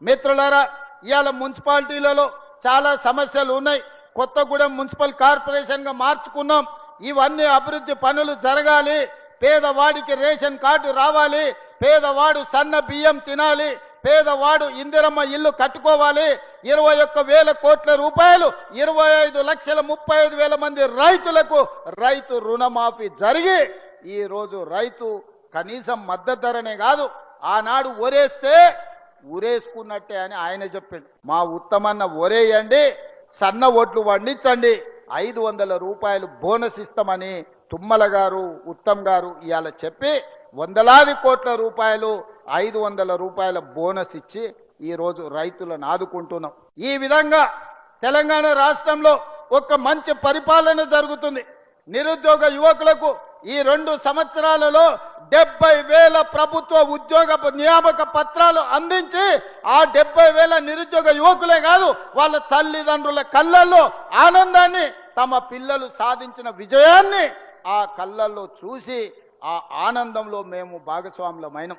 మిత్రులారా, ఇవాళ మున్సిపాలిటీలలో చాలా సమస్యలు ఉన్నాయి. కొత్తగూడెం మున్సిపల్ కార్పొరేషన్గా మార్చుకున్నాం. ఇవన్నీ అభివృద్ధి పనులు జరగాలి. పేదవాడికి రేషన్ కార్డు రావాలి, పేదవాడు సన్న బియ్యం తినాలి, పేదవాడు ఇందిరమ్మ ఇల్లు కట్టుకోవాలి. 21,000 కోట్ల రూపాయలు 25,35,000 మంది రైతులకు రైతు రుణమాఫీ జరిగి ఈరోజు రైతు కనీసం మద్దతు ధరనే కాదు, ఆనాడు ఒరేస్తే ఊరేసుకున్నట్టే అని ఆయన చెప్పిండు. మా ఉత్తమన్న ఒరేయండి, సన్న ఒడ్లు పండించండి, 500 రూపాయలు బోనస్ ఇస్తామని తుమ్మల గారు ఉత్తమ్ గారు ఇవాళ చెప్పి వందలాది కోట్ల రూపాయలు 500 రూపాయల బోనస్ ఇచ్చి ఈరోజు రైతులను ఆదుకుంటున్నాం. ఈ విధంగా తెలంగాణ రాష్ట్రంలో ఒక మంచి పరిపాలన జరుగుతుంది. నిరుద్యోగ యువకులకు ఈ 2 సంవత్సరాలలో 70,000 ప్రభుత్వ ఉద్యోగ నియామక పత్రాలు అందించి ఆ 70,000 నిరుద్యోగ యువకులే కాదు, వాళ్ళ తల్లిదండ్రుల కళ్ళల్లో ఆనందాన్ని, తమ పిల్లలు సాధించిన విజయాన్ని ఆ కళ్ళల్లో చూసి ఆ ఆనందంలో మేము భాగస్వాములమైనం.